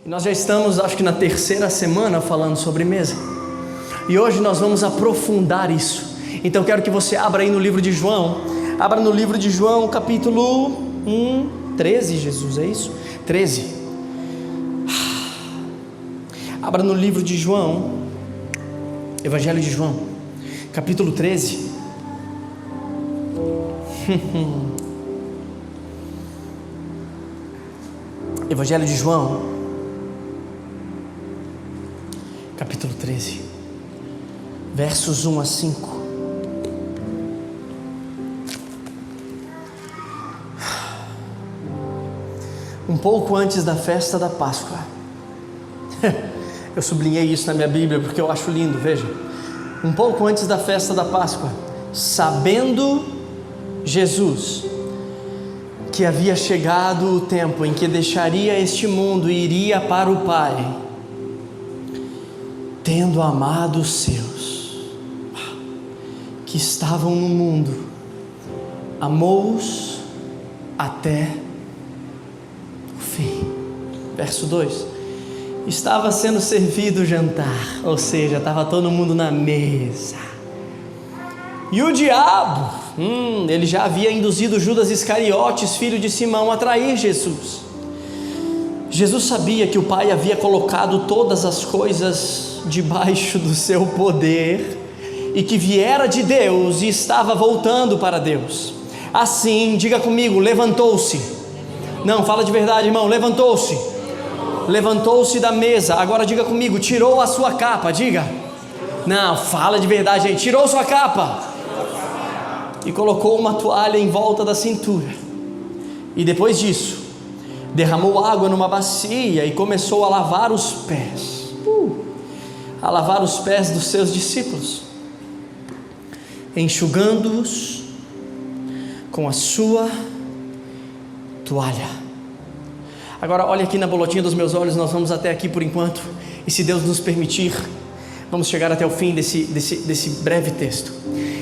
E nós já estamos, acho que na terceira semana falando sobre mesa. E hoje nós vamos aprofundar isso. Então quero que você abra aí no livro de João. Abra no livro de João, capítulo 13, Jesus, é isso? 13. Abra no livro de João, Evangelho de João, capítulo 13. Evangelho de João, capítulo 13, versos 1 a 5. Um pouco antes da festa da Páscoa. Eu sublinhei isso na minha Bíblia porque eu acho lindo, veja. Um pouco antes da festa da Páscoa, sabendo Jesus que havia chegado o tempo em que deixaria este mundo e iria para o Pai, tendo amado os seus que estavam no mundo, amou-os até o fim. Verso 2: estava sendo servido o jantar, ou seja, estava todo mundo na mesa, e o diabo, ele já havia induzido Judas Iscariotes, filho de Simão, a trair Jesus. Jesus sabia que o Pai havia colocado todas as coisas debaixo do seu poder, e que viera de Deus e estava voltando para Deus. Assim, diga comigo, levantou-se. Não, fala de verdade, irmão, levantou-se. Levantou-se da mesa. Agora diga comigo, tirou a sua capa, diga. Não, fala de verdade aí, tirou sua capa e colocou uma toalha em volta da cintura, e depois disso derramou água numa bacia e começou a lavar os pés, a lavar os pés dos seus discípulos, enxugando-os com a sua toalha. Agora olha aqui na bolotinha dos meus olhos, nós vamos até aqui por enquanto, e se Deus nos permitir, vamos chegar até o fim desse breve texto.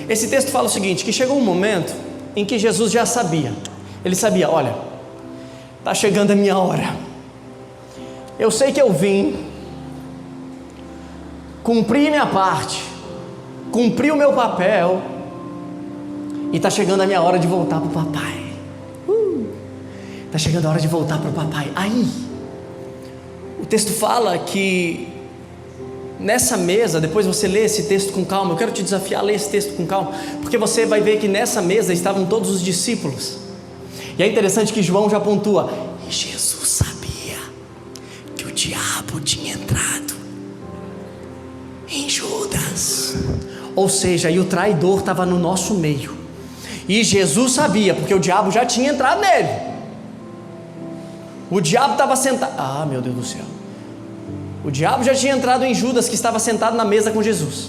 Esse texto fala o seguinte, que chegou um momento em que Jesus já sabia. Ele sabia, olha, está chegando a minha hora. Eu sei que eu vim, cumpri minha parte, cumpri o meu papel, e está chegando a minha hora de voltar para o papai. Está chegando a hora de voltar para o papai. Aí, o texto fala que nessa mesa, depois você lê esse texto com calma, eu quero te desafiar a ler esse texto com calma, porque você vai ver que nessa mesa estavam todos os discípulos, e é interessante que João já pontua, e Jesus sabia que o diabo tinha entrado em Judas, ou seja, e o traidor estava no nosso meio, e Jesus sabia, porque o diabo já tinha entrado nele, o diabo estava sentado, meu Deus do céu, o diabo já tinha entrado em Judas, que estava sentado na mesa com Jesus.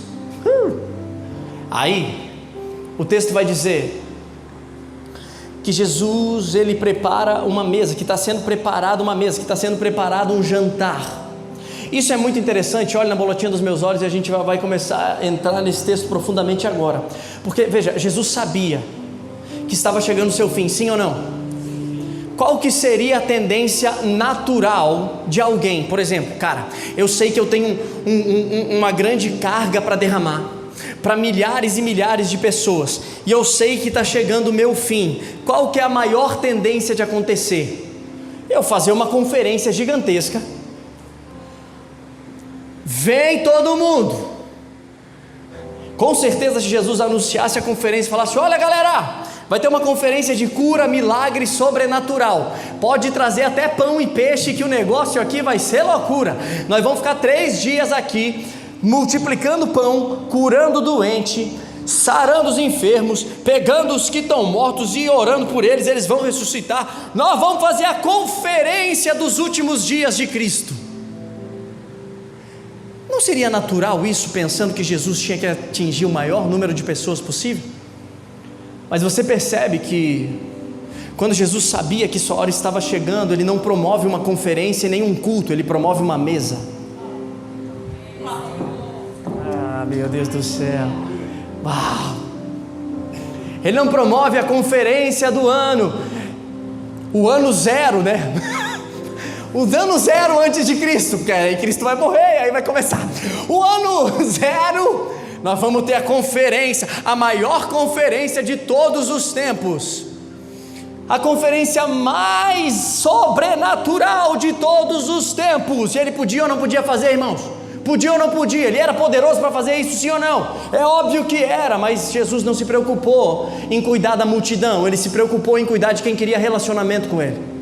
Aí, o texto vai dizer que Jesus, ele prepara uma mesa, que está sendo preparada uma mesa, que está sendo preparado um jantar. Isso é muito interessante, olha na bolotinha dos meus olhos, e a gente vai começar a entrar nesse texto profundamente agora. Porque, veja, Jesus sabia que estava chegando o seu fim, sim ou não? Qual que seria a tendência natural de alguém? Por exemplo, cara, eu sei que eu tenho uma grande carga para derramar, para milhares e milhares de pessoas, e eu sei que está chegando o meu fim. Qual que é a maior tendência de acontecer? Eu fazer uma conferência gigantesca, vem todo mundo. Com certeza, se Jesus anunciasse a conferência e falasse, olha galera, vai ter uma conferência de cura, milagre sobrenatural, pode trazer até pão e peixe, que o negócio aqui vai ser loucura, nós vamos ficar 3 dias aqui, multiplicando pão, curando o doente, sarando os enfermos, pegando os que estão mortos e orando por eles, eles vão ressuscitar, nós vamos fazer a conferência dos últimos dias de Cristo. Não seria natural isso, pensando que Jesus tinha que atingir o maior número de pessoas possível? Mas você percebe que quando Jesus sabia que sua hora estava chegando, ele não promove uma conferência nem um culto, ele promove uma mesa. Ah, meu Deus do céu, uau! Ele não promove a conferência do ano, o ano zero, né? O ano 0 antes de Cristo, porque aí Cristo vai morrer, aí vai começar. O ano 0, nós vamos ter a conferência, a maior conferência de todos os tempos. A conferência mais sobrenatural de todos os tempos. E ele podia ou não podia fazer, irmãos? Podia ou não podia? Ele era poderoso para fazer isso, sim ou não? É óbvio que era, mas Jesus não se preocupou em cuidar da multidão. Ele se preocupou em cuidar de quem queria relacionamento com ele.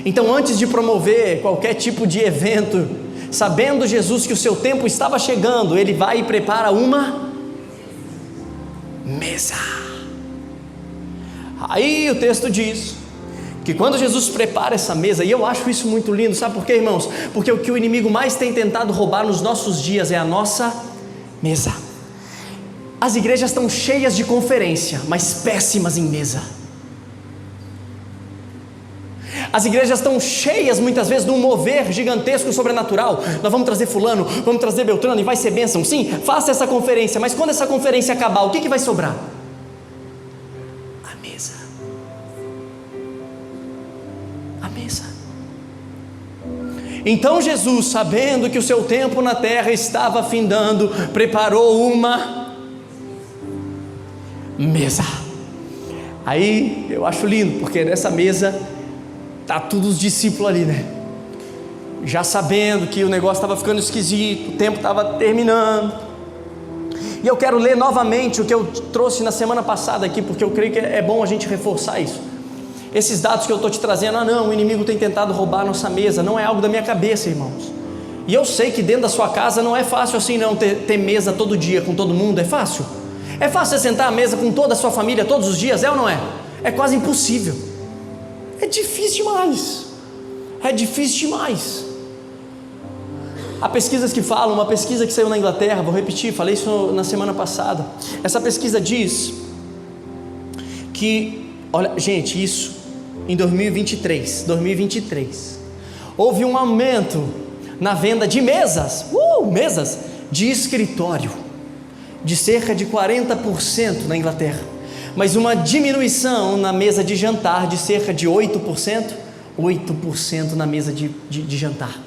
Então, antes de promover qualquer tipo de evento, sabendo Jesus que o seu tempo estava chegando, ele vai e prepara uma mesa. Aí o texto diz que quando Jesus prepara essa mesa, e eu acho isso muito lindo, sabe por quê, irmãos? Porque o que o inimigo mais tem tentado roubar nos nossos dias é a nossa mesa. As igrejas estão cheias de conferência, mas péssimas em mesa. As igrejas estão cheias muitas vezes de um mover gigantesco sobrenatural. Nós vamos trazer fulano, vamos trazer Beltrano e vai ser bênção. Sim, faça essa conferência, mas quando essa conferência acabar, o que vai sobrar? A mesa. A mesa. Então Jesus, sabendo que o seu tempo na terra estava findando, preparou uma mesa. Aí eu acho lindo, porque nessa mesa tá todos os discípulos ali, né? Já sabendo que o negócio estava ficando esquisito, o tempo estava terminando. E eu quero ler novamente o que eu trouxe na semana passada aqui, porque eu creio que é bom a gente reforçar isso. Esses dados que eu estou te trazendo, não, o inimigo tem tentado roubar a nossa mesa, não é algo da minha cabeça, irmãos. E eu sei que dentro da sua casa não é fácil assim não, ter mesa todo dia com todo mundo, é fácil? É fácil você sentar à mesa com toda a sua família todos os dias, é ou não é? É quase impossível. É difícil demais. É difícil demais. Há pesquisas que falam, uma pesquisa que saiu na Inglaterra, vou repetir, falei isso na semana passada. Essa pesquisa diz que, olha, gente, isso em 2023, houve um aumento na venda de mesas de escritório, de cerca de 40% na Inglaterra. Mas uma diminuição na mesa de jantar de cerca de 8% na mesa de jantar.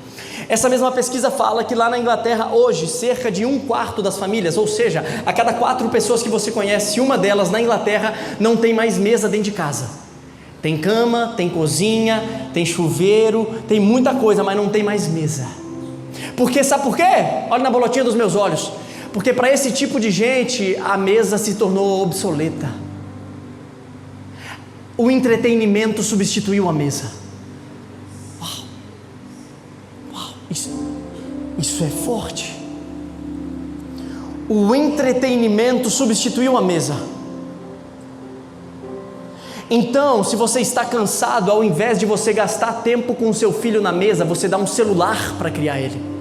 Essa mesma pesquisa fala que lá na Inglaterra hoje, cerca de 1/4 das famílias, ou seja, a cada 4 pessoas que você conhece, uma delas na Inglaterra não tem mais mesa dentro de casa. Tem cama, tem cozinha, tem chuveiro, tem muita coisa, mas não tem mais mesa. Porque sabe por quê? Olha na bolotinha dos meus olhos. Porque para esse tipo de gente a mesa se tornou obsoleta. O entretenimento substituiu a mesa. Uau, isso é forte. O entretenimento substituiu a mesa. Então, se você está cansado, ao invés de você gastar tempo com o seu filho na mesa, você dá um celular para criar ele.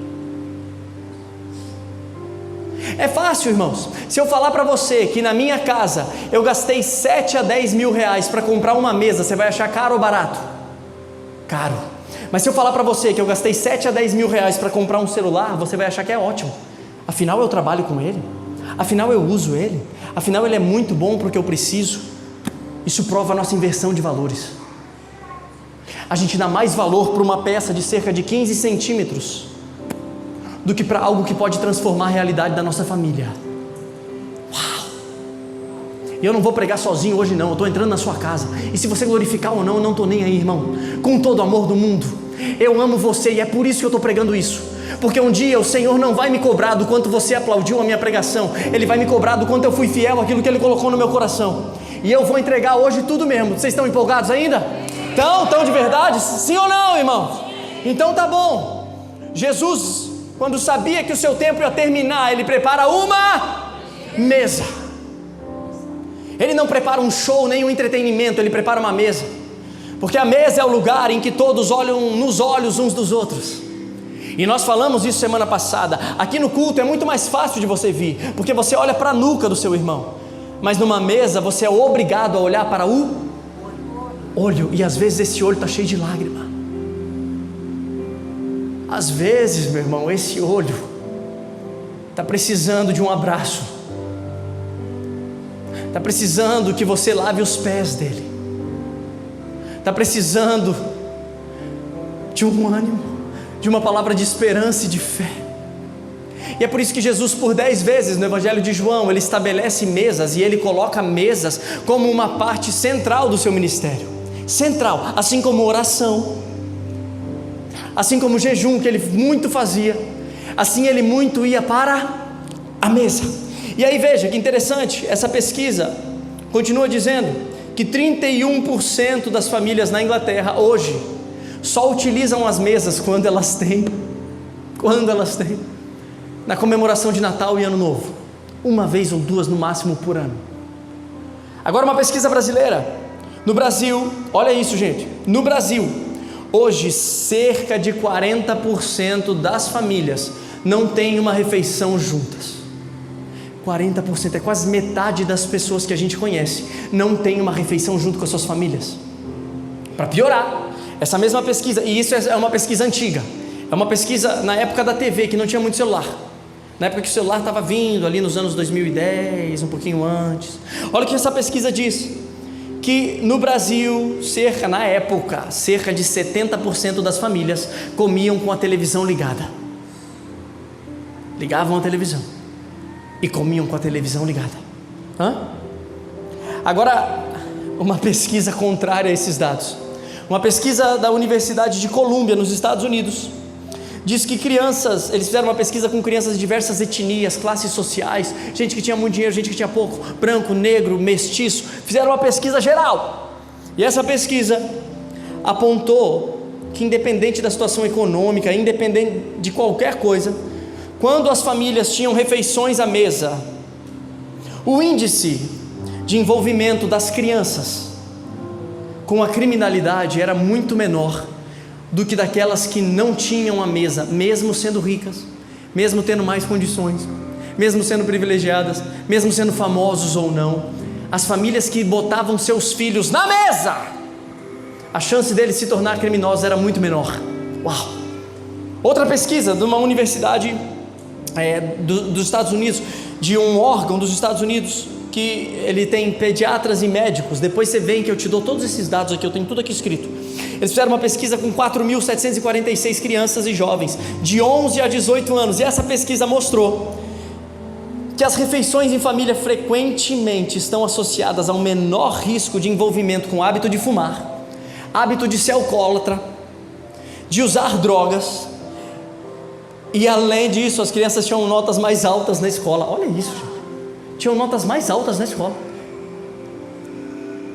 É fácil, irmãos. Se eu falar para você que na minha casa eu gastei 7 a 10 mil reais para comprar uma mesa, você vai achar caro ou barato? Caro. Mas se eu falar para você que eu gastei 7 a 10 mil reais para comprar um celular, você vai achar que é ótimo. Afinal eu trabalho com ele, afinal eu uso ele, afinal ele é muito bom porque eu preciso. Isso prova a nossa inversão de valores. A gente dá mais valor para uma peça de cerca de 15 centímetros do que para algo que pode transformar a realidade da nossa família. Uau! E eu não vou pregar sozinho hoje não, eu estou entrando na sua casa, e se você glorificar ou não, eu não estou nem aí, irmão, com todo o amor do mundo. Eu amo você e é por isso que eu estou pregando isso, porque um dia o Senhor não vai me cobrar do quanto você aplaudiu a minha pregação, Ele vai me cobrar do quanto eu fui fiel àquilo que Ele colocou no meu coração, e eu vou entregar hoje tudo mesmo. Vocês estão empolgados ainda? Estão de verdade? Sim ou não, irmãos? Então tá bom. Jesus, quando sabia que o seu tempo ia terminar, Ele prepara uma mesa. Ele não prepara um show, nem um entretenimento, Ele prepara uma mesa, porque a mesa é o lugar em que todos olham nos olhos uns dos outros. E nós falamos isso semana passada. Aqui no culto é muito mais fácil de você vir, porque você olha para a nuca do seu irmão, mas numa mesa você é obrigado a olhar para o olho, e às vezes esse olho está cheio de lágrima. Às vezes, meu irmão, esse olho está precisando de um abraço, está precisando que você lave os pés dele, está precisando de um ânimo, de uma palavra de esperança e de fé. E é por isso que Jesus, por 10 vezes no Evangelho de João, ele estabelece mesas, e ele coloca mesas como uma parte central do seu ministério. Central, assim como oração, assim como o jejum, que ele muito fazia, assim ele muito ia para a mesa. E aí veja que interessante, essa pesquisa continua dizendo que 31% das famílias na Inglaterra hoje só utilizam as mesas quando elas têm, na comemoração de Natal e Ano Novo, uma vez ou duas no máximo por ano. Agora uma pesquisa brasileira, no Brasil, olha isso gente, no Brasil, hoje cerca de 40% das famílias não tem uma refeição juntas. 40%, é quase metade das pessoas que a gente conhece não tem uma refeição junto com as suas famílias. Para piorar, essa mesma pesquisa, e isso é uma pesquisa antiga, é uma pesquisa na época da TV, que não tinha muito celular, na época que o celular estava vindo ali nos anos 2010, um pouquinho antes. Olha o que essa pesquisa diz, que no Brasil, cerca de 70% das famílias comiam com a televisão ligada, ligavam a televisão e comiam com a televisão ligada. Agora, uma pesquisa contrária a esses dados, uma pesquisa da Universidade de Colômbia, nos Estados Unidos, diz que crianças, eles fizeram uma pesquisa com crianças de diversas etnias, classes sociais, gente que tinha muito dinheiro, gente que tinha pouco, branco, negro, mestiço, fizeram uma pesquisa geral, e essa pesquisa apontou que, independente da situação econômica, independente de qualquer coisa, quando as famílias tinham refeições à mesa, o índice de envolvimento das crianças com a criminalidade era muito menor do que daquelas que não tinham a mesa, mesmo sendo ricas, mesmo tendo mais condições, mesmo sendo privilegiadas, mesmo sendo famosos ou não. As famílias que botavam seus filhos na mesa, a chance deles se tornar criminosos era muito menor. Uau! Outra pesquisa de uma universidade dos Estados Unidos, de um órgão dos Estados Unidos, que ele tem pediatras e médicos, depois você vem que eu te dou todos esses dados aqui, eu tenho tudo aqui escrito. Eles fizeram uma pesquisa com 4.746 crianças e jovens de 11 a 18 anos, e essa pesquisa mostrou que as refeições em família frequentemente estão associadas a um menor risco de envolvimento com hábito de fumar, hábito de ser alcoólatra, de usar drogas, e além disso as crianças tinham notas mais altas na escola. Olha isso, gente. Tinham notas mais altas na escola,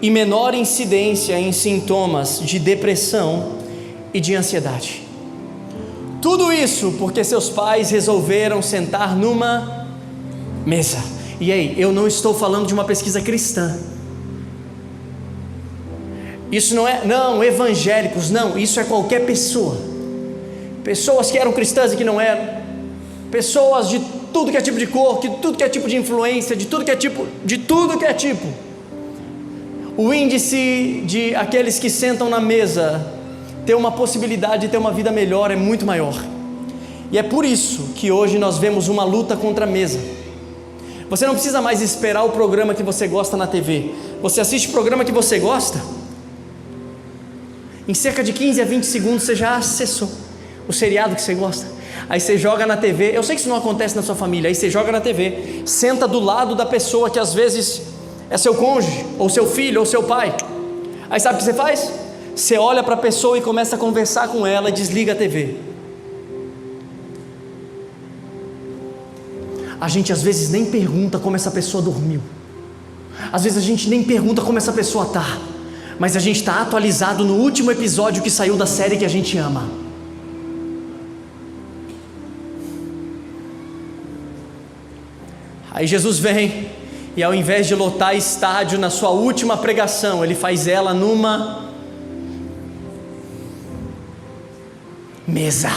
e menor incidência em sintomas de depressão e de ansiedade. Tudo isso porque seus pais resolveram sentar numa mesa. E aí, eu não estou falando de uma pesquisa cristã, isso não evangélicos, não, isso é qualquer pessoa, pessoas que eram cristãs e que não eram, pessoas de tudo que é tipo de cor, de tudo que é tipo de influência, de tudo que é tipo. O índice de aqueles que sentam na mesa ter uma possibilidade de ter uma vida melhor é muito maior. E é por isso que hoje nós vemos uma luta contra a mesa. Você não precisa mais esperar o programa que você gosta na TV. Você assiste o programa que você gosta, em cerca de 15 a 20 segundos você já acessou o seriado que você gosta. Aí você joga na TV, eu sei que isso não acontece na sua família, aí você joga na TV, senta do lado da pessoa que às vezes é seu cônjuge, ou seu filho, ou seu pai. Aí sabe o que você faz? Você olha para a pessoa e começa a conversar com ela e desliga a TV. A gente às vezes nem pergunta como essa pessoa dormiu, às vezes a gente nem pergunta como essa pessoa está, mas a gente está atualizado no último episódio que saiu da série que a gente ama. Aí Jesus vem, e ao invés de lotar estádio na sua última pregação, ele faz ela numa mesa.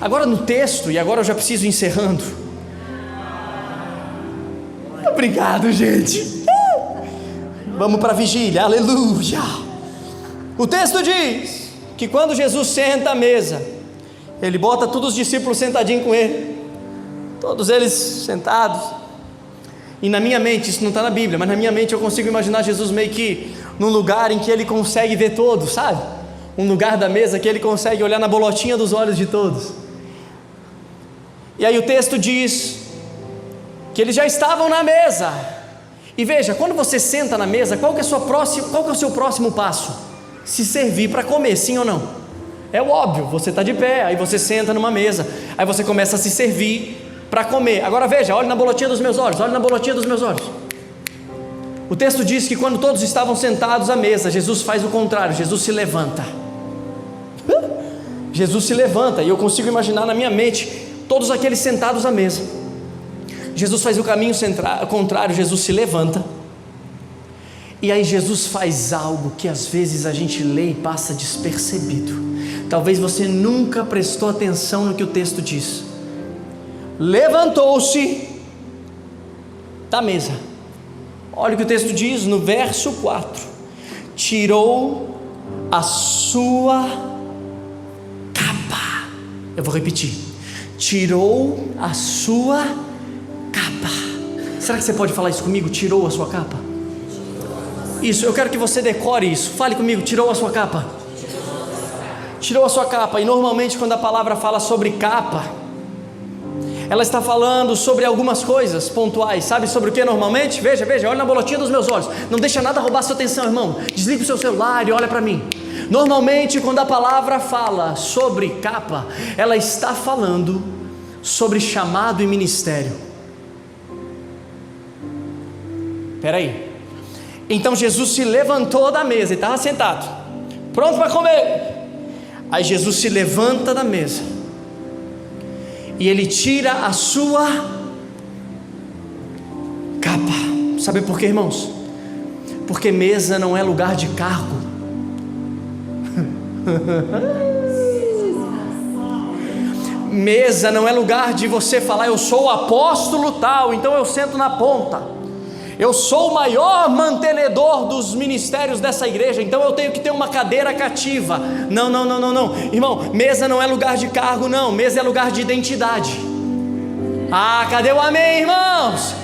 Agora no texto, e agora eu já preciso ir encerrando. Obrigado, gente. Vamos para a vigília, aleluia. O texto diz que quando Jesus senta à mesa, ele bota todos os discípulos sentadinhos com ele, todos eles sentados, E na minha mente, isso não está na Bíblia, mas na minha mente eu consigo imaginar Jesus meio que num lugar em que ele consegue ver todos, sabe? Um lugar da mesa que ele consegue olhar na bolotinha dos olhos de todos. E aí o texto diz que eles já estavam na mesa. E veja, quando você senta na mesa, qual que é o seu próximo passo? Se servir para comer, sim ou não? É óbvio, você está de pé, aí você senta numa mesa, aí você começa a se servir para comer. Agora veja, olhe na bolotinha dos meus olhos, olhe na bolotinha dos meus olhos. O texto diz que quando todos estavam sentados à mesa, Jesus faz o contrário, Jesus se levanta. Jesus se levanta, e eu consigo imaginar na minha mente todos aqueles sentados à mesa. Jesus faz o caminho contrário, Jesus se levanta. E aí Jesus faz algo que às vezes a gente lê e passa despercebido. Talvez você nunca prestou atenção no que o texto diz. Levantou-se da mesa. Olha o que o texto diz no verso 4: tirou a sua capa. Eu vou repetir: tirou a sua capa. Será que você pode falar isso comigo? Tirou a sua capa? Isso, eu quero que você decore isso. Fale comigo: tirou a sua capa. Tirou a sua capa. E normalmente quando a palavra fala sobre capa, ela está falando sobre algumas coisas pontuais. Sabe sobre o que normalmente? Veja, olha na bolotinha dos meus olhos. Não deixa nada roubar sua atenção, irmão. Desliga o seu celular e olha para mim. Normalmente quando a palavra fala sobre capa, ela está falando sobre chamado e ministério. Espera aí. Então Jesus se levantou da mesa e estava sentado, pronto para comer. Aí Jesus se levanta da mesa e ele tira a sua capa. Sabe por quê, irmãos? Porque mesa não é lugar de cargo. Mesa não é lugar de você falar: eu sou o apóstolo tal, então eu sento na ponta. Eu sou o maior mantenedor dos ministérios dessa igreja, então eu tenho que ter uma cadeira cativa. Não, irmão, mesa não é lugar de cargo, não. Mesa é lugar de identidade. Ah, cadê o amém, irmãos?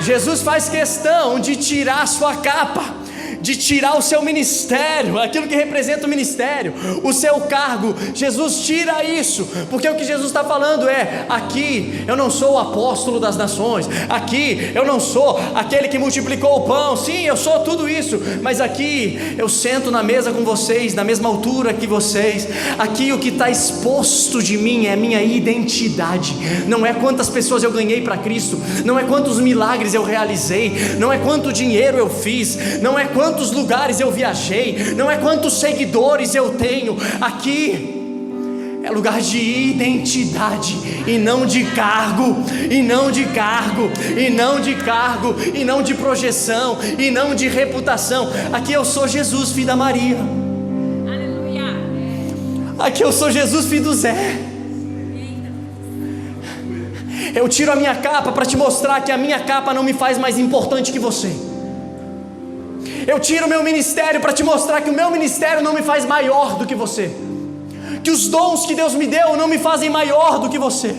Jesus faz questão de tirar a sua capa, de tirar o seu ministério, aquilo que representa o ministério, o seu cargo. Jesus tira isso, porque o que Jesus está falando é: aqui eu não sou o apóstolo das nações, aqui eu não sou aquele que multiplicou o pão. Sim, eu sou tudo isso, mas aqui eu sento na mesa com vocês, na mesma altura que vocês. Aqui o que está exposto de mim é a minha identidade. Não é quantas pessoas eu ganhei para Cristo, não é quantos milagres eu realizei, não é quanto dinheiro eu fiz, não é quantos lugares eu viajei, não é quantos seguidores eu tenho. Aqui é lugar de identidade e não de cargo, e não de cargo, e não de cargo, e não de projeção, e não de reputação. Aqui eu sou Jesus, filho da Maria. Aleluia. Aqui eu sou Jesus, filho do Zé. Eu tiro a minha capa para te mostrar que a minha capa não me faz mais importante que você. Eu tiro o meu ministério para te mostrar que o meu ministério não me faz maior do que você, que os dons que Deus me deu não me fazem maior do que você,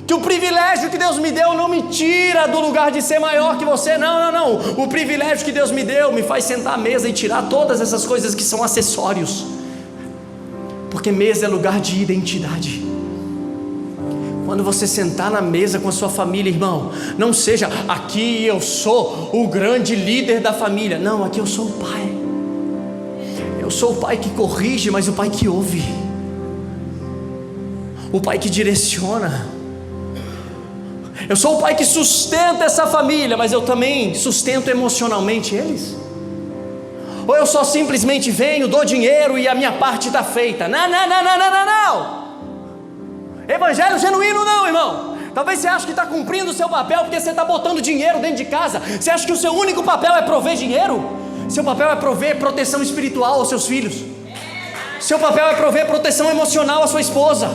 que o privilégio que Deus me deu não me tira do lugar de ser maior que você. Não, o privilégio que Deus me deu me faz sentar à mesa e tirar todas essas coisas que são acessórios, porque mesa é lugar de identidade. Quando você sentar na mesa com a sua família, irmão, não seja: aqui eu sou o grande líder da família. Não, aqui eu sou o pai. Eu sou o pai que corrige, mas o pai que ouve, o pai que direciona. Eu sou o pai que sustenta essa família, mas eu também sustento emocionalmente eles. Ou eu só simplesmente venho, dou dinheiro e a minha parte está feita? Não. Evangelho genuíno não, irmão. Talvez você ache que está cumprindo o seu papel porque você está botando dinheiro dentro de casa. Você acha que o seu único papel é prover dinheiro? Seu papel é prover proteção espiritual aos seus filhos. Seu papel é prover proteção emocional à sua esposa.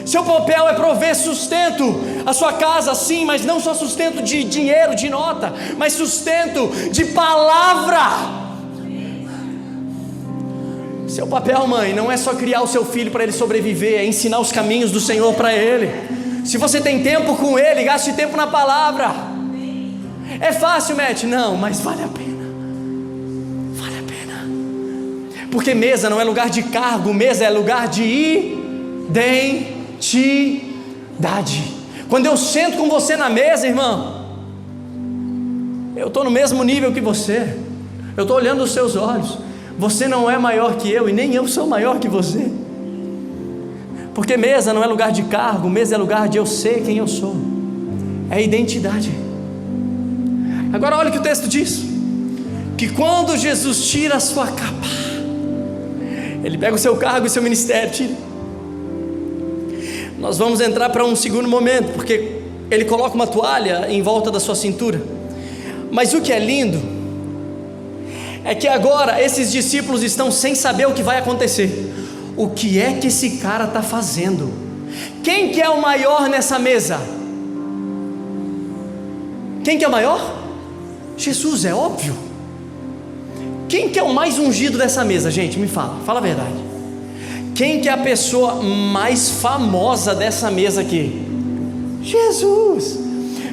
Seu papel é prover sustento à sua casa, sim, mas não só sustento de dinheiro, de nota, mas sustento de palavra. Seu papel, mãe, não é só criar o seu filho para ele sobreviver, é ensinar os caminhos do Senhor para ele. Se você tem tempo com ele, gaste tempo na palavra. É fácil, Matt? Não, mas vale a pena. Vale a pena. Porque mesa não é lugar de cargo, mesa é lugar de identidade. Quando eu sento com você na mesa, irmão, eu estou no mesmo nível que você. Eu estou olhando os seus olhos. Você não é maior que eu e nem eu sou maior que você. Porque mesa não é lugar de cargo, mesa é lugar de eu ser quem eu sou. É identidade. Agora olha o que o texto diz: que quando Jesus tira a sua capa, Ele pega o seu cargo e o seu ministério, tira. Nós vamos entrar para um segundo momento, porque Ele coloca uma toalha em volta da sua cintura. Mas o que é lindo é que agora esses discípulos estão sem saber o que vai acontecer. O que é que esse cara está fazendo? Quem que é o maior nessa mesa? Quem que é o maior? Jesus, é óbvio. Quem que é o mais ungido dessa mesa, gente? Me fala a verdade. Quem que é a pessoa mais famosa dessa mesa aqui? Jesus.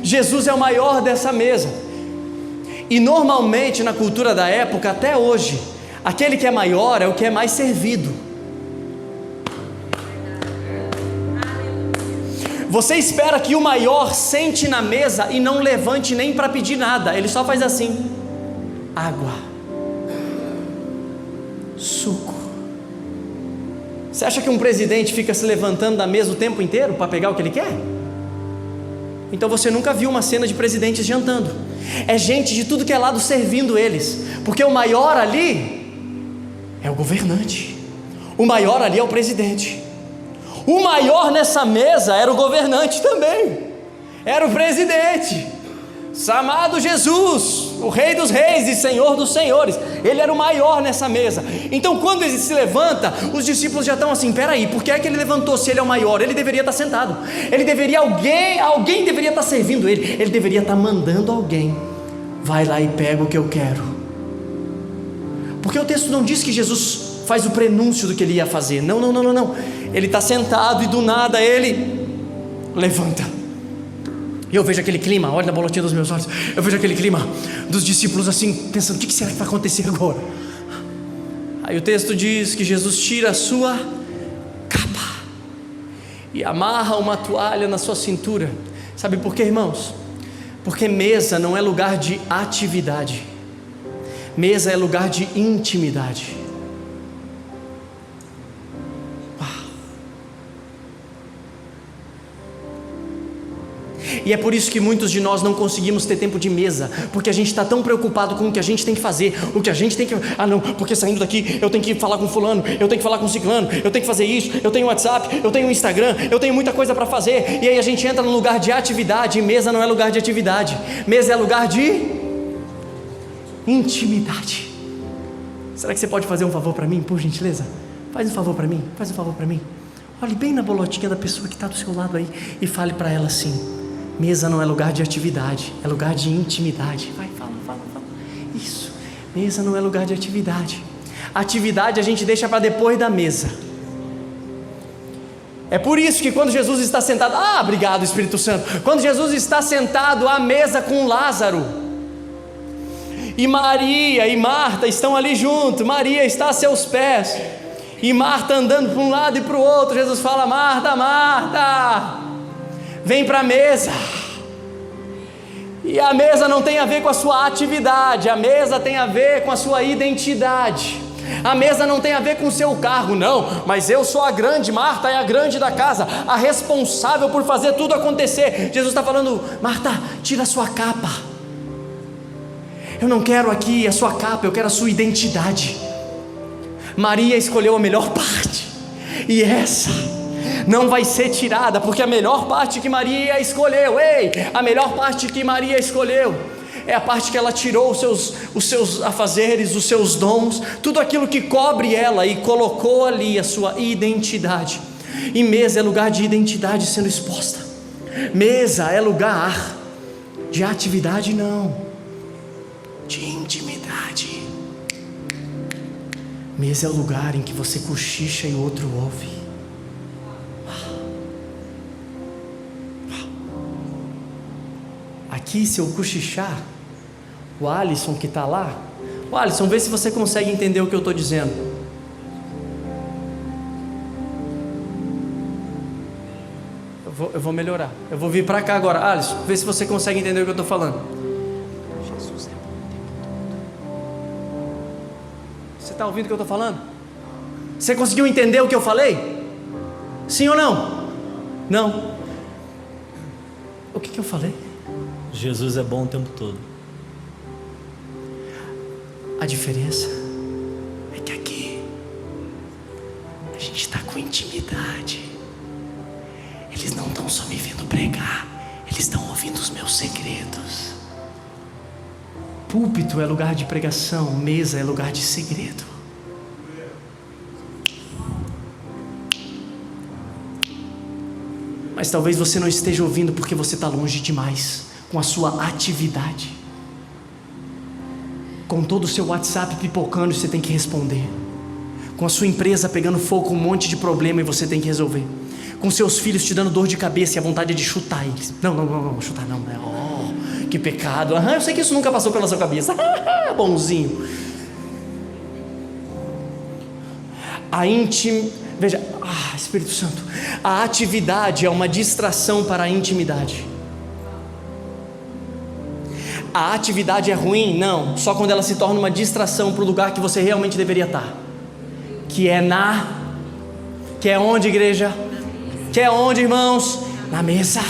Jesus é o maior dessa mesa. E normalmente na cultura da época, até hoje, aquele que é maior é o que é mais servido. Você espera que o maior sente na mesa e não levante nem para pedir nada. Ele só faz assim: água, suco. Você acha que um presidente fica se levantando da mesa o tempo inteiro para pegar o que ele quer? Então você nunca viu uma cena de presidentes jantando. É gente de tudo que é lado servindo eles, porque o maior ali é o governante, o maior ali é o presidente. O maior nessa mesa era o governante também, era o presidente, chamado Jesus, o Rei dos Reis e Senhor dos Senhores. Ele era o maior nessa mesa. Então quando ele se levanta, os discípulos já estão assim: peraí, por que é que ele levantou se ele é o maior? Ele deveria estar sentado, ele deveria, alguém deveria estar servindo ele deveria estar mandando alguém: vai lá e pega o que eu quero. Porque o texto não diz que Jesus faz o prenúncio do que ele ia fazer. Não. Ele está sentado e do nada ele levanta. E eu vejo aquele clima, olha na bolotinha dos meus olhos, eu vejo aquele clima dos discípulos assim, pensando: o que será que vai acontecer agora? Aí o texto diz que Jesus tira a sua capa e amarra uma toalha na sua cintura. Sabe por quê, irmãos? Porque mesa não é lugar de atividade, mesa é lugar de intimidade. E é por isso que muitos de nós não conseguimos ter tempo de mesa, porque a gente está tão preocupado com o que a gente tem que fazer, o que a gente tem que... não, porque saindo daqui eu tenho que falar com fulano, eu tenho que falar com ciclano, eu tenho que fazer isso, eu tenho WhatsApp, eu tenho Instagram, eu tenho muita coisa para fazer. E aí a gente entra num lugar de atividade, e mesa não é lugar de atividade, mesa é lugar de intimidade. Será que você pode fazer um favor para mim, por gentileza? Faz um favor para mim, olhe bem na bolotinha da pessoa que está do seu lado aí e fale para ela assim: mesa não é lugar de atividade, é lugar de intimidade. Vai, fala. Isso, mesa não é lugar de atividade. Atividade a gente deixa para depois da mesa. É por isso que quando Jesus está sentado, obrigado Espírito Santo, quando Jesus está sentado à mesa com Lázaro, e Maria e Marta estão ali junto, Maria está a seus pés, e Marta andando para um lado e para o outro, Jesus fala: Marta, vem para a mesa. E a mesa não tem a ver com a sua atividade, a mesa tem a ver com a sua identidade. A mesa não tem a ver com o seu cargo, não, mas eu sou a grande, Marta é a grande da casa, a responsável por fazer tudo acontecer. Jesus está falando: Marta, tira a sua capa. Eu não quero aqui a sua capa, eu quero a sua identidade. Maria escolheu a melhor parte, e essa não vai ser tirada, porque a melhor parte que Maria escolheu, a melhor parte que Maria escolheu é a parte que ela tirou os seus afazeres, os seus dons, tudo aquilo que cobre ela, e colocou ali a sua identidade. E mesa é lugar de identidade sendo exposta. Mesa é lugar de atividade, não, de intimidade. Mesa é o lugar em que você cochicha e o outro ouve. aqui, se eu cochichar, o Alisson que está lá, o Alisson, vê se você consegue entender o que eu estou dizendo. Eu vou melhorar. Eu vou vir para cá agora. Alisson, vê se você consegue entender o que eu estou falando. Jesus é bom o tempo todo. Você está ouvindo o que eu estou falando? Você conseguiu entender o que eu falei? Sim ou não? Não. O que eu falei? Jesus é bom o tempo todo. A diferença é que aqui a gente está com intimidade. Eles não estão só me vendo pregar, eles estão ouvindo os meus segredos. Púlpito é lugar de pregação, mesa é lugar de segredo. Mas talvez você não esteja ouvindo porque você está longe demais com a sua atividade. Com todo o seu WhatsApp pipocando, você tem que responder. Com a sua empresa pegando fogo, com um monte de problema e você tem que resolver. Com seus filhos te dando dor de cabeça e a vontade de chutar eles. Não, chutar não. Oh, que pecado. Eu sei que isso nunca passou pela sua cabeça. Bonzinho. Veja, Espírito Santo. A atividade é uma distração para a intimidade. A atividade é ruim? Não, só quando ela se torna uma distração para o lugar que você realmente deveria estar. Que é onde, igreja? Que é onde, irmãos? Na mesa.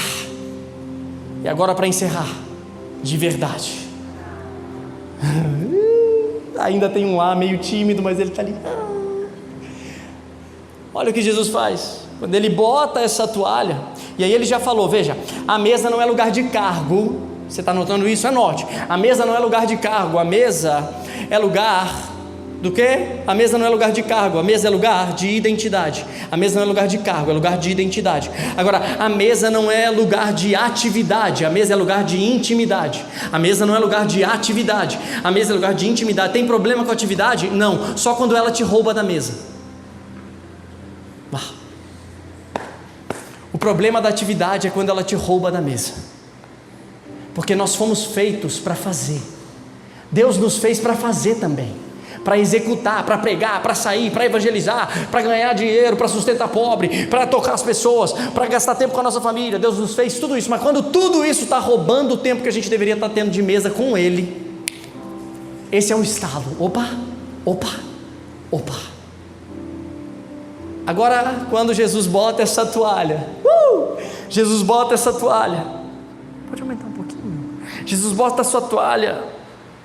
E agora para encerrar, de verdade. Ainda tem um meio tímido, mas ele está ali. Olha o que Jesus faz. Quando ele bota essa toalha, e aí ele já falou, veja, a mesa não é lugar de cargo. Você está notando isso? Anote. A mesa não é lugar de cargo, a mesa é lugar do quê? A mesa não é lugar de cargo, a mesa é lugar de identidade. A mesa não é lugar de cargo, é lugar de identidade. Agora, a mesa não é lugar de atividade, a mesa é lugar de intimidade. A mesa não é lugar de atividade, a mesa é lugar de intimidade. Tem problema com a atividade? Não, só quando ela te rouba da mesa. O problema da atividade é quando ela te rouba da mesa. Porque nós fomos feitos para fazer. Deus nos fez para fazer também, para executar, para pregar, para sair, para evangelizar, para ganhar dinheiro, para sustentar pobre, para tocar as pessoas, para gastar tempo com a nossa família. Deus nos fez tudo isso, mas quando tudo isso está roubando o tempo que a gente deveria estar tendo de mesa com Ele, esse é um estalo. Opa. Agora, quando Jesus bota essa toalha, pode aumentar um pouquinho. Jesus bota a sua toalha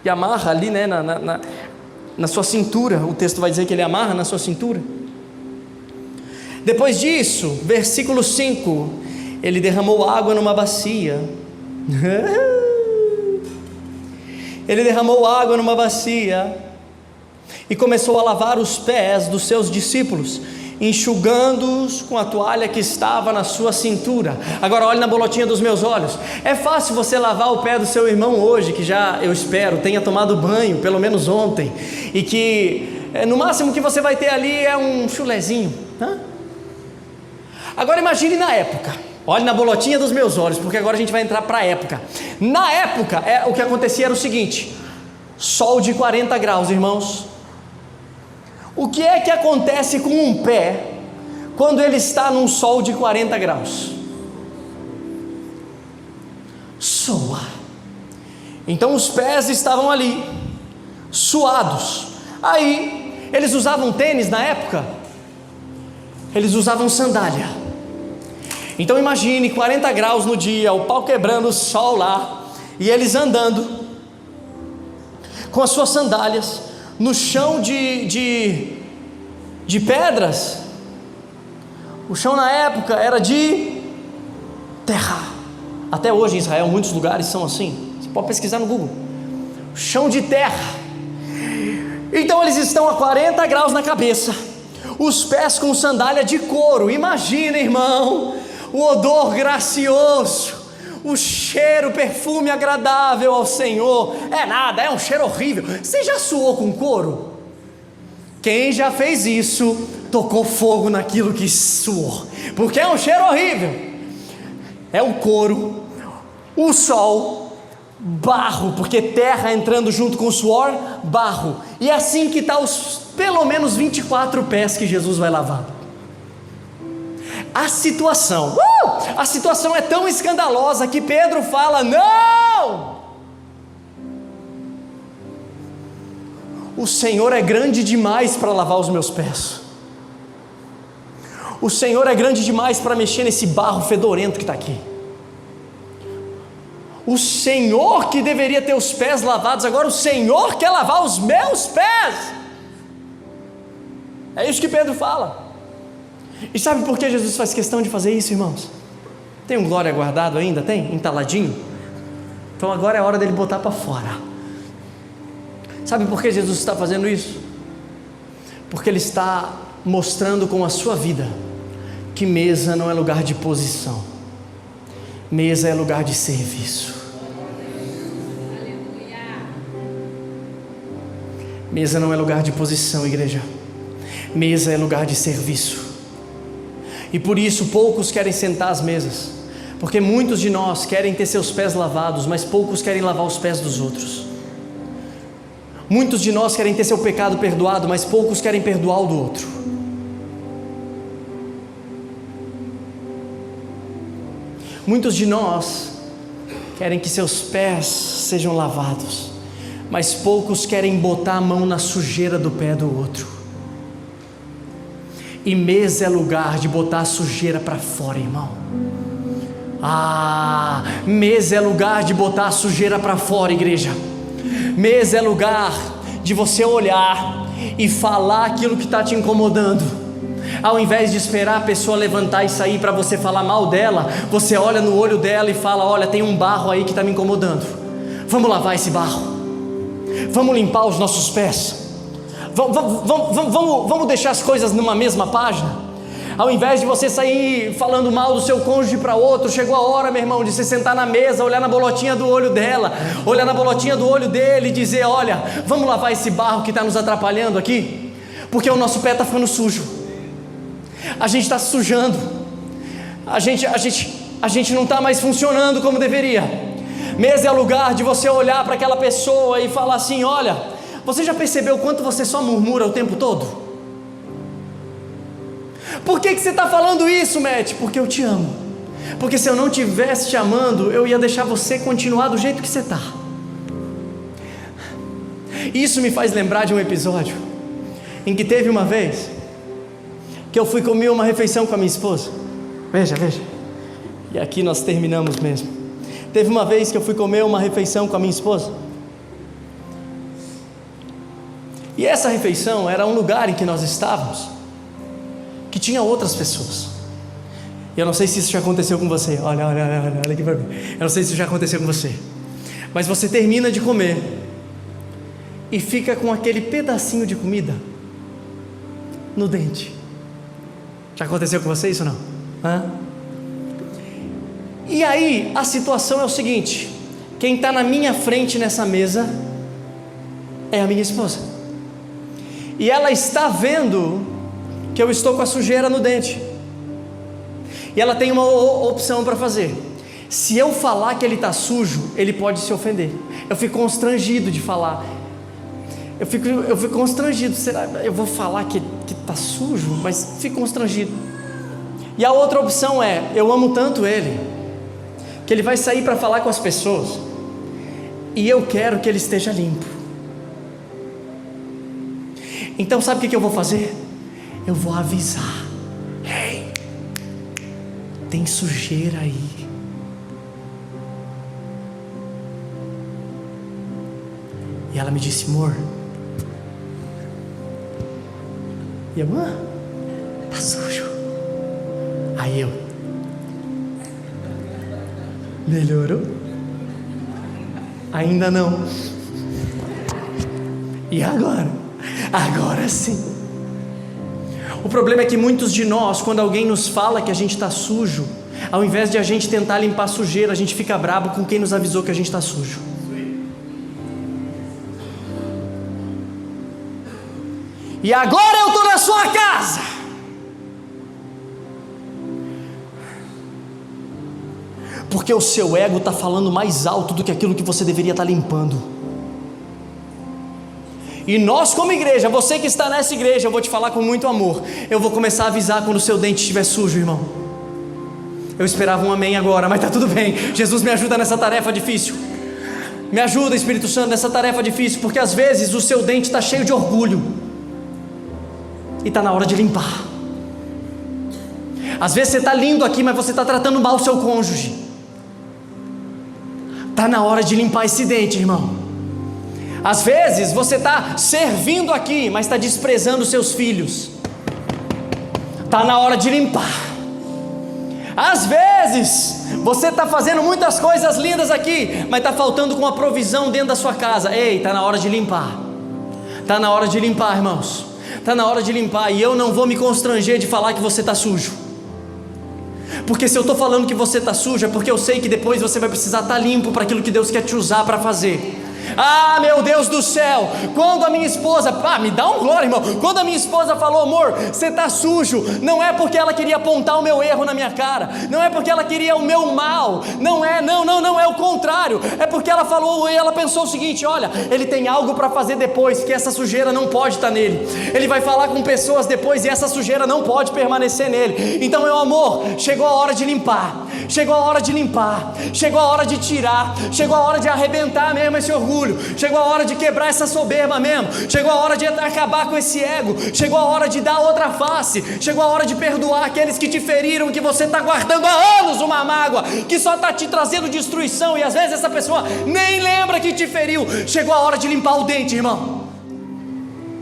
e amarra ali, né, na sua cintura. O texto vai dizer que ele amarra na sua cintura. Depois disso, versículo 5, ele derramou água numa bacia. Ele derramou água numa bacia e começou a lavar os pés dos seus discípulos, enxugando-os com a toalha que estava na sua cintura. Agora olhe na bolotinha dos meus olhos. É fácil você lavar o pé do seu irmão hoje, que já, eu espero, tenha tomado banho, pelo menos ontem, e que no máximo que você vai ter ali é um chulezinho. Agora imagine na época. Olhe na bolotinha dos meus olhos, porque agora a gente vai entrar para a época. Na época, o que acontecia era o seguinte: sol de 40 graus, irmãos. O que é que acontece com um pé quando ele está num sol de 40 graus? Soa. Então os pés estavam ali, suados. Aí, eles usavam tênis na época? Eles usavam sandália. Então imagine 40 graus no dia, o pau quebrando, o sol lá, e eles andando com as suas sandálias no chão de pedras. O chão na época era de terra. Até hoje em Israel muitos lugares são assim. Você pode pesquisar no Google. Chão de terra. Então eles estão a 40 graus na cabeça, os pés com sandália de couro. Imagina, irmão, o odor gracioso, o cheiro, perfume agradável ao Senhor. É nada, é um cheiro horrível. Você já suou com couro? Quem já fez isso, tocou fogo naquilo que suou, porque é um cheiro horrível. É o couro, o sol, barro, porque terra entrando junto com suor, barro. E é assim que está os pelo menos 24 pés que Jesus vai lavar. A situação é tão escandalosa que Pedro fala: não! O Senhor é grande demais para lavar os meus pés. O Senhor é grande demais para mexer nesse barro fedorento que está aqui. O Senhor que deveria ter os pés lavados, agora o Senhor quer lavar os meus pés. É isso que Pedro fala. E sabe por que Jesus faz questão de fazer isso, irmãos? Tem um glória guardado ainda? Tem? Entaladinho? Então agora é hora dele botar para fora. Sabe por que Jesus está fazendo isso? Porque ele está mostrando com a sua vida que mesa não é lugar de posição. Mesa é lugar de serviço. Mesa não é lugar de posição, igreja. Mesa é lugar de serviço. E por isso poucos querem sentar às mesas, porque muitos de nós querem ter seus pés lavados, mas poucos querem lavar os pés dos outros. Muitos de nós querem ter seu pecado perdoado, mas poucos querem perdoar o do outro. Muitos de nós querem que seus pés sejam lavados, mas poucos querem botar a mão na sujeira do pé do outro. E mesa é lugar de botar a sujeira para fora, irmão. Mesa é lugar de botar a sujeira para fora, igreja. Mesa é lugar de você olhar e falar aquilo que está te incomodando. Ao invés de esperar a pessoa levantar e sair para você falar mal dela, você olha no olho dela e fala: olha, tem um barro aí que está me incomodando. Vamos lavar esse barro. Vamos limpar os nossos pés. Vamos deixar as coisas numa mesma página. Ao invés de você sair falando mal do seu cônjuge para outro, chegou a hora, meu irmão, de você sentar na mesa, olhar na bolotinha do olho dela, olhar na bolotinha do olho dele e dizer: olha, vamos lavar esse barro que está nos atrapalhando aqui, porque o nosso pé está ficando sujo. A gente está se sujando. A gente não está mais funcionando como deveria. Mesa é lugar de você olhar para aquela pessoa e falar assim: olha, você já percebeu quanto você só murmura o tempo todo? Por que você está falando isso, Matt? Porque eu te amo. Porque se eu não estivesse te amando, eu ia deixar você continuar do jeito que você está. Isso me faz lembrar de um episódio em que teve uma vez que eu fui comer uma refeição com a minha esposa. Veja. E aqui nós terminamos mesmo. Teve uma vez que eu fui comer uma refeição com a minha esposa. E essa refeição era um lugar em que nós estávamos, que tinha outras pessoas. Eu não sei se isso já aconteceu com você. Olha aqui para mim. Eu não sei se isso já aconteceu com você. Mas você termina de comer e fica com aquele pedacinho de comida no dente. Já aconteceu com você isso ou não? E aí a situação é o seguinte: quem está na minha frente nessa mesa é a minha esposa, e ela está vendo que eu estou com a sujeira no dente, e ela tem uma opção para fazer. Se eu falar que ele está sujo, ele pode se ofender. Eu fico constrangido de falar. Eu fico constrangido. Será que eu vou falar que está sujo? Mas fico constrangido. E a outra opção é: eu amo tanto ele, que ele vai sair para falar com as pessoas, e eu quero que ele esteja limpo. Então sabe o que eu vou fazer? Eu vou avisar: ei, tem sujeira aí. E ela me disse: amor. E eu: tá sujo. Aí eu: melhorou? Ainda não. E agora? Agora sim. O problema é que muitos de nós, quando alguém nos fala que a gente está sujo, ao invés de a gente tentar limpar a sujeira, a gente fica bravo com quem nos avisou que a gente está sujo. E agora eu estou na sua casa, porque o seu ego está falando mais alto do que aquilo que você deveria estar limpando. E nós como igreja, você que está nessa igreja, eu vou te falar com muito amor, eu vou começar a avisar quando o seu dente estiver sujo, irmão. Eu esperava um amém agora, mas está tudo bem. Jesus, me ajuda nessa tarefa difícil. Me ajuda, Espírito Santo, nessa tarefa difícil, porque às vezes o seu dente está cheio de orgulho e está na hora de limpar. Às vezes você está lindo aqui, mas você está tratando mal o seu cônjuge. Está na hora de limpar esse dente, irmão. Às vezes você está servindo aqui, mas está desprezando os seus filhos. Está na hora de limpar. Às vezes você está fazendo muitas coisas lindas aqui, mas está faltando com a provisão dentro da sua casa. Ei, está na hora de limpar. Está na hora de limpar, irmãos. Está na hora de limpar. E eu não vou me constranger de falar que você está sujo, porque se eu estou falando que você está sujo, é porque eu sei que depois você vai precisar estar limpo para aquilo que Deus quer te usar para fazer. Ah, meu Deus do céu, quando a minha esposa, me dá um glória, irmão. Quando a minha esposa falou, amor, você está sujo, não é porque ela queria apontar o meu erro na minha cara, não é porque ela queria o meu mal, não é o contrário, é porque ela falou e ela pensou o seguinte: olha, ele tem algo para fazer depois, que essa sujeira não pode estar nele, ele vai falar com pessoas depois e essa sujeira não pode permanecer nele. Então, meu amor, chegou a hora de limpar, chegou a hora de limpar, chegou a hora de tirar, chegou a hora de arrebentar mesmo esse orgulho, chegou a hora de quebrar essa soberba mesmo, chegou a hora de acabar com esse ego, chegou a hora de dar outra face, chegou a hora de perdoar aqueles que te feriram, que você está guardando há anos uma mágoa, que só está te trazendo destruição, e às vezes essa pessoa nem lembra que te feriu. Chegou a hora de limpar o dente, irmão.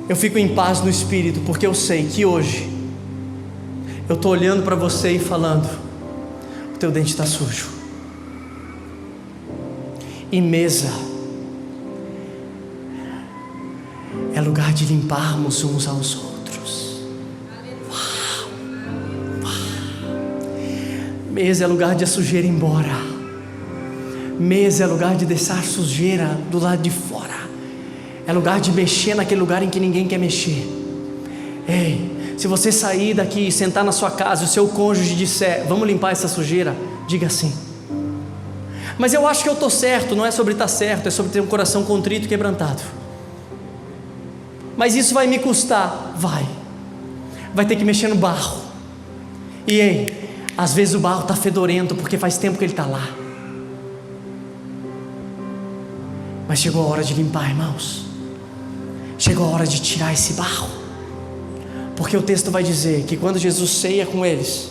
Eu fico em paz no espírito, porque eu sei que hoje eu estou olhando para você e falando: o teu dente está sujo. E mesa é lugar de limparmos uns aos outros. Uau, uau. Mesa é lugar de a sujeira ir embora. Mesa é lugar de deixar sujeira do lado de fora. É lugar de mexer naquele lugar em que ninguém quer mexer. Ei, se você sair daqui e sentar na sua casa e o seu cônjuge disser: vamos limpar essa sujeira, diga sim. Mas eu acho que eu estou certo. Não é sobre estar certo, é sobre ter um coração contrito e quebrantado. Mas isso vai me custar? Vai ter que mexer no barro. E ei, às vezes o barro está fedorento porque faz tempo que ele está lá. Mas chegou a hora de limpar, irmãos. Chegou a hora de tirar esse barro, porque o texto vai dizer que quando Jesus ceia com eles,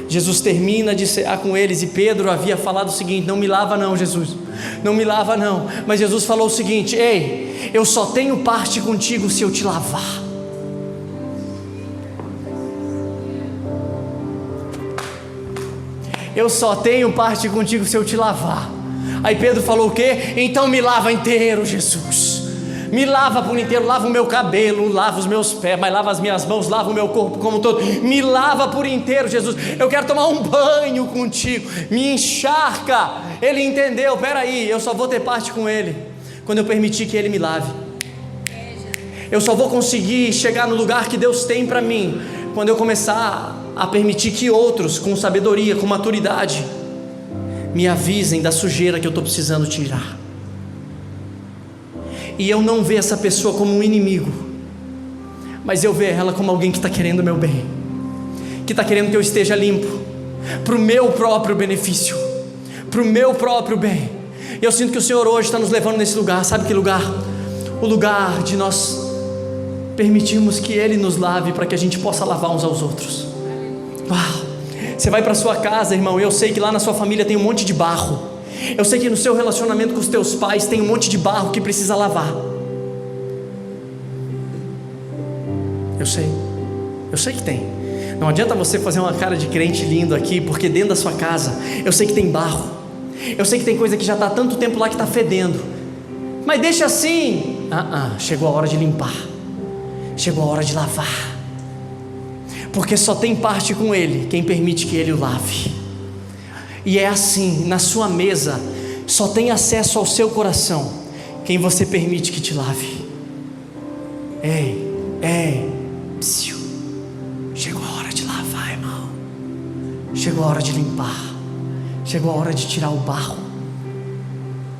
Jesus termina de cear com eles, e Pedro havia falado o seguinte: não me lava não, Jesus, não me lava não. Mas Jesus falou o seguinte: ei, eu só tenho parte contigo se eu te lavar. Eu só tenho parte contigo se eu te lavar. Aí Pedro falou o quê? Então me lava inteiro, Jesus. Me lava por inteiro, lava o meu cabelo, lava os meus pés, mas lava as minhas mãos, lava o meu corpo como um todo. Me lava por inteiro, Jesus. Eu quero tomar um banho contigo. Me encharca. Ele entendeu: peraí, eu só vou ter parte com Ele quando eu permitir que Ele me lave. Eu só vou conseguir chegar no lugar que Deus tem para mim quando eu começar a permitir que outros, com sabedoria, com maturidade, me avisem da sujeira que eu estou precisando tirar. E eu não vejo essa pessoa como um inimigo, mas eu vejo ela como alguém que está querendo o meu bem, que está querendo que eu esteja limpo, para o meu próprio benefício, para o meu próprio bem. E eu sinto que o Senhor hoje está nos levando nesse lugar. Sabe que lugar? O lugar de nós permitirmos que Ele nos lave, para que a gente possa lavar uns aos outros. Uau! Você vai para a sua casa, irmão, eu sei que lá na sua família tem um monte de barro. Eu sei que no seu relacionamento com os teus pais tem um monte de barro que precisa lavar. Eu sei que tem. Não adianta você fazer uma cara de crente lindo aqui, porque dentro da sua casa eu sei que tem barro. Eu sei que tem coisa que já está há tanto tempo lá que está fedendo. Mas deixa assim. Chegou a hora de limpar. Chegou a hora de lavar. Porque só tem parte com Ele quem permite que Ele o lave. E é assim, na sua mesa só tem acesso ao seu coração quem você permite que te lave. Psiu. Chegou a hora de lavar, irmão. Chegou a hora de limpar. Chegou a hora de tirar o barro.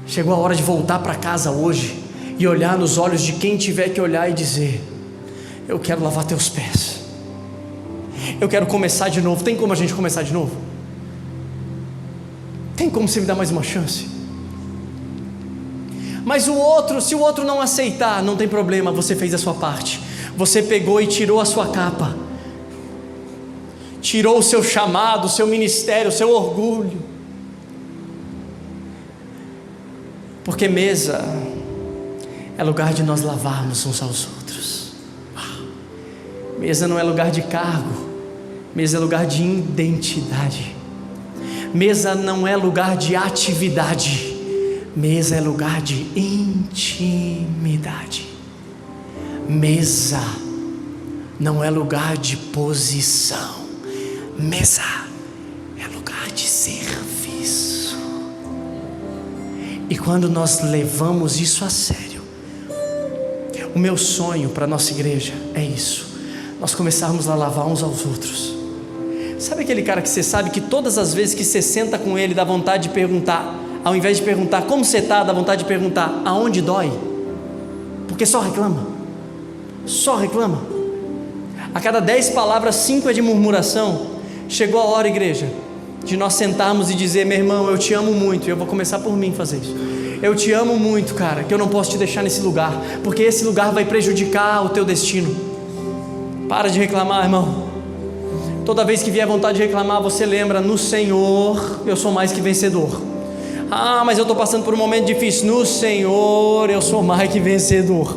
Chegou a hora de voltar para casa hoje e olhar nos olhos de quem tiver que olhar e dizer: eu quero lavar teus pés. Eu quero começar de novo. Tem como a gente começar de novo? Tem como você me dar mais uma chance? Mas o outro, se o outro não aceitar, não tem problema, você fez a sua parte. Você pegou e tirou a sua capa, tirou o seu chamado, o seu ministério, o seu orgulho. Porque mesa é lugar de nós lavarmos uns aos outros. Mesa não é lugar de cargo, mesa é lugar de identidade. Mesa não é lugar de atividade, mesa é lugar de intimidade. Mesa não é lugar de posição, mesa é lugar de serviço. E quando nós levamos isso a sério, o meu sonho para a nossa igreja é isso: nós começarmos a lavar uns aos outros. Sabe aquele cara que você sabe que todas as vezes que você senta com ele dá vontade de perguntar, ao invés de perguntar como você está, dá vontade de perguntar aonde dói? Porque só reclama. Só reclama. A cada 10 palavras, 5 é de murmuração. Chegou a hora, igreja, de nós sentarmos e dizer: meu irmão, eu te amo muito. E eu vou começar por mim fazer isso. Eu te amo muito, cara, que eu não posso te deixar nesse lugar, porque esse lugar vai prejudicar o teu destino. Para de reclamar, irmão. Toda vez que vier vontade de reclamar, você lembra: no Senhor eu sou mais que vencedor. Ah, mas eu estou passando por um momento difícil. No Senhor eu sou mais que vencedor.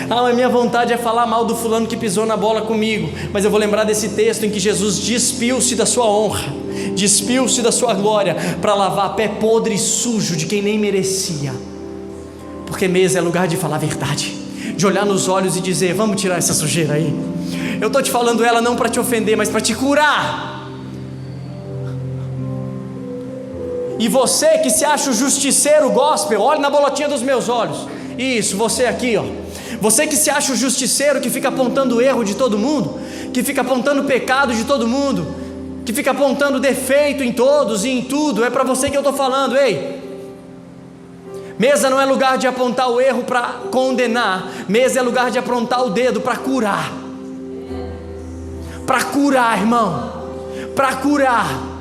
Ah, mas minha vontade é falar mal do fulano que pisou na bola comigo. Mas eu vou lembrar desse texto em que Jesus despiu-se da sua honra, despiu-se da sua glória, para lavar pé podre e sujo de quem nem merecia. Porque mesa é lugar de falar a verdade, de olhar nos olhos e dizer: vamos tirar essa sujeira aí. Eu estou te falando ela não para te ofender, mas para te curar. E você que se acha o justiceiro gospel, olhe na bolotinha dos meus olhos. Isso, você aqui, ó. Você que se acha o justiceiro, que fica apontando o erro de todo mundo, que fica apontando o pecado de todo mundo, que fica apontando defeito em todos e em tudo, é para você que eu estou falando. Ei, mesa não é lugar de apontar o erro para condenar, mesa é lugar de apontar o dedo para curar. Para curar, irmão, para curar.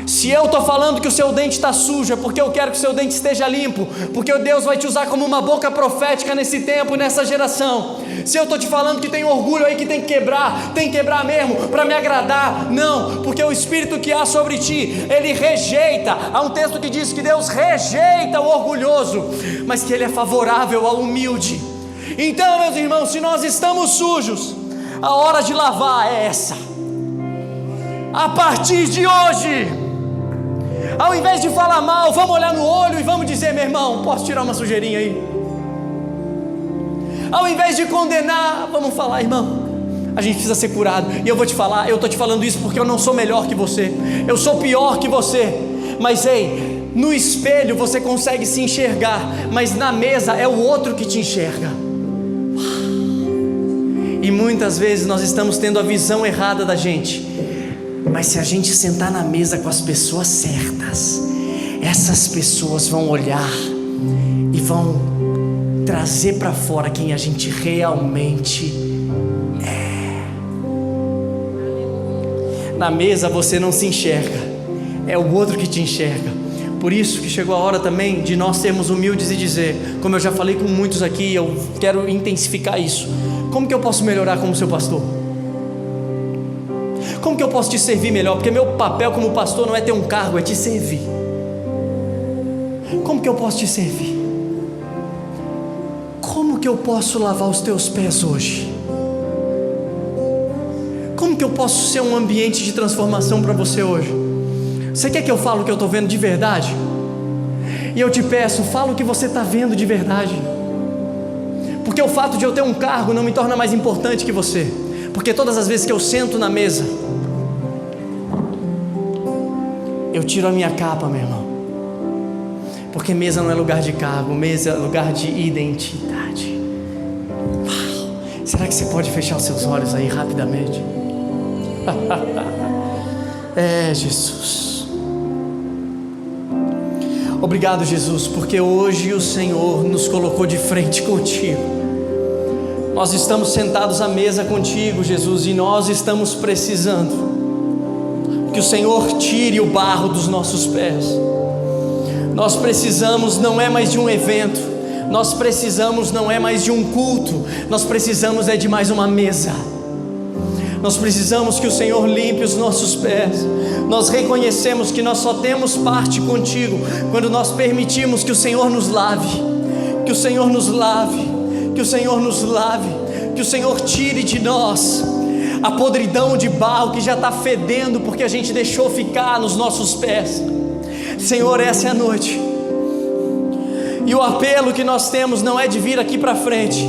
Se eu estou falando que o seu dente está sujo, é porque eu quero que o seu dente esteja limpo, porque Deus vai te usar como uma boca profética nesse tempo e nessa geração. Se eu estou te falando que tem orgulho aí que tem que quebrar mesmo, para me agradar, não, porque o Espírito que há sobre ti, ele rejeita. Há um texto que diz que Deus rejeita o orgulhoso, mas que ele é favorável ao humilde. Então, meus irmãos, se nós estamos sujos, a hora de lavar é essa. A partir de hoje, ao invés de falar mal, vamos olhar no olho e vamos dizer: meu irmão, posso tirar uma sujeirinha aí? Ao invés de condenar, vamos falar: irmão, a gente precisa ser curado. E eu vou te falar, eu estou te falando isso porque eu não sou melhor que você, eu sou pior que você. Mas ei, no espelho você consegue se enxergar, mas na mesa é o outro que te enxerga. E muitas vezes nós estamos tendo a visão errada da gente. Mas se a gente sentar na mesa com as pessoas certas, essas pessoas vão olhar e vão trazer para fora quem a gente realmente é. Na mesa você não se enxerga, é o outro que te enxerga. Por isso que chegou a hora também de nós sermos humildes e dizer, como eu já falei com muitos aqui, eu quero intensificar isso: como que eu posso melhorar como seu pastor? Como que eu posso te servir melhor? Porque meu papel como pastor não é ter um cargo, é te servir. Como que eu posso te servir? Como que eu posso lavar os teus pés hoje? Como que eu posso ser um ambiente de transformação para você hoje? Você quer que eu fale o que eu estou vendo de verdade? E eu te peço, fala o que você está vendo de verdade. Porque o fato de eu ter um cargo não me torna mais importante que você. Porque todas as vezes que eu sento na mesa, eu tiro a minha capa, meu irmão. Porque mesa não é lugar de cargo, mesa é lugar de identidade. Uau. Será que você pode fechar os seus olhos aí rapidamente? É, Jesus. Obrigado, Jesus, porque hoje o Senhor nos colocou de frente contigo. Nós estamos sentados à mesa contigo, Jesus, e nós estamos precisando que o Senhor tire o barro dos nossos pés. Nós precisamos não é mais de um evento, nós precisamos não é mais de um culto, nós precisamos é de mais uma mesa. Nós precisamos que o Senhor limpe os nossos pés. Nós reconhecemos que nós só temos parte contigo quando nós permitimos que o Senhor nos lave, que o Senhor nos lave, que o Senhor nos lave, que o Senhor tire de nós a podridão de barro que já está fedendo porque a gente deixou ficar nos nossos pés. Senhor, essa é a noite, e o apelo que nós temos não é de vir aqui para frente.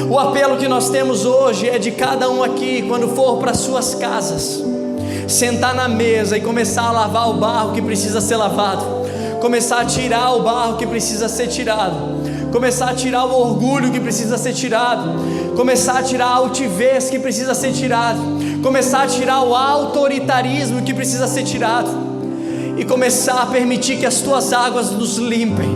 O apelo que nós temos hoje é de cada um aqui, quando for para suas casas, sentar na mesa e começar a lavar o barro que precisa ser lavado, começar a tirar o barro que precisa ser tirado, começar a tirar o orgulho que precisa ser tirado, começar a tirar a altivez que precisa ser tirado, começar a tirar o autoritarismo que precisa ser tirado, e começar a permitir que as tuas águas nos limpem,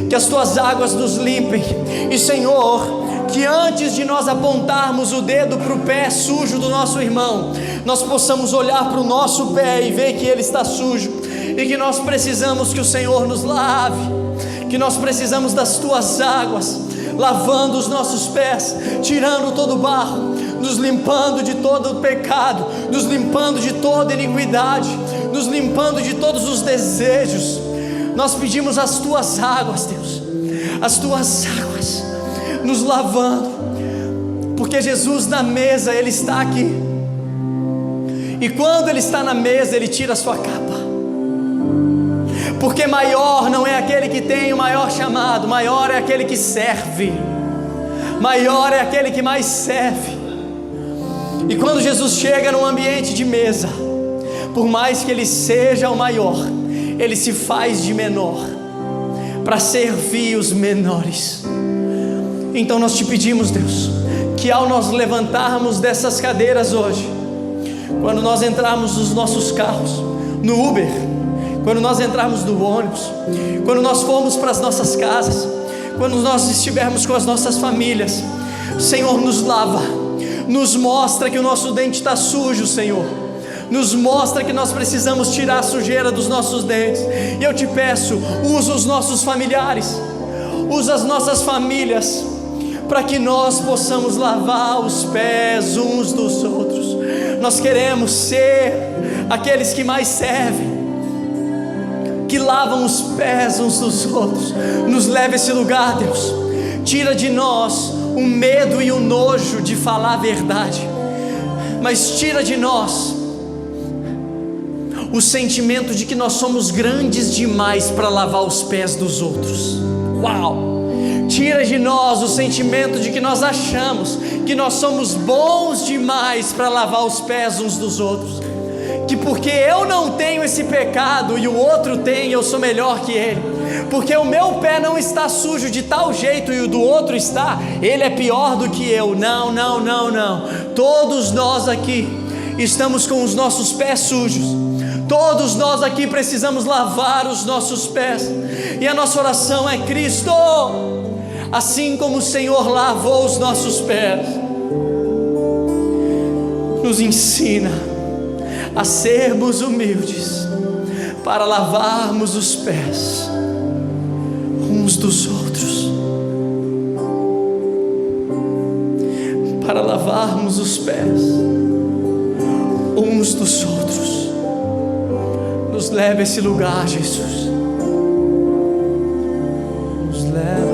que as tuas águas nos limpem. E Senhor, que antes de nós apontarmos o dedo para o pé sujo do nosso irmão, nós possamos olhar para o nosso pé e ver que ele está sujo, e que nós precisamos que o Senhor nos lave, que nós precisamos das tuas águas, lavando os nossos pés, tirando todo o barro, nos limpando de todo o pecado, nos limpando de toda iniquidade, nos limpando de todos os desejos. Nós pedimos as tuas águas, Deus, as tuas águas, nos lavando, porque Jesus na mesa, Ele está aqui, e quando Ele está na mesa, Ele tira a sua capa, porque maior não é aquele que tem o maior chamado, maior é aquele que serve, maior é aquele que mais serve. E quando Jesus chega num ambiente de mesa, por mais que Ele seja o maior, Ele se faz de menor, para servir os menores. Então nós te pedimos, Deus, que ao nós levantarmos dessas cadeiras hoje, quando nós entrarmos nos nossos carros, no Uber, quando nós entrarmos no ônibus, quando nós formos para as nossas casas, quando nós estivermos com as nossas famílias, Senhor, nos lava, nos mostra que o nosso dente está sujo, Senhor, nos mostra que nós precisamos tirar a sujeira dos nossos dentes. E eu te peço, usa os nossos familiares, usa as nossas famílias, para que nós possamos lavar os pés uns dos outros. Nós queremos ser aqueles que mais servem, que lavam os pés uns dos outros. Nos leva a esse lugar, Deus. Tira de nós o medo e o nojo de falar a verdade, mas tira de nós o sentimento de que nós somos grandes demais para lavar os pés dos outros. Uau! Tira de nós o sentimento de que nós achamos que nós somos bons demais para lavar os pés uns dos outros, que porque eu não tenho esse pecado e o outro tem, eu sou melhor que ele, porque o meu pé não está sujo de tal jeito e o do outro está, ele é pior do que eu. Não, não, não, não. Todos nós aqui estamos com os nossos pés sujos. Todos nós aqui precisamos lavar os nossos pés, e a nossa oração é: Cristo, assim como o Senhor lavou os nossos pés, nos ensina a sermos humildes para lavarmos os pés uns dos outros, para lavarmos os pés uns dos outros. Nos leva a esse lugar, Jesus. Nos leva.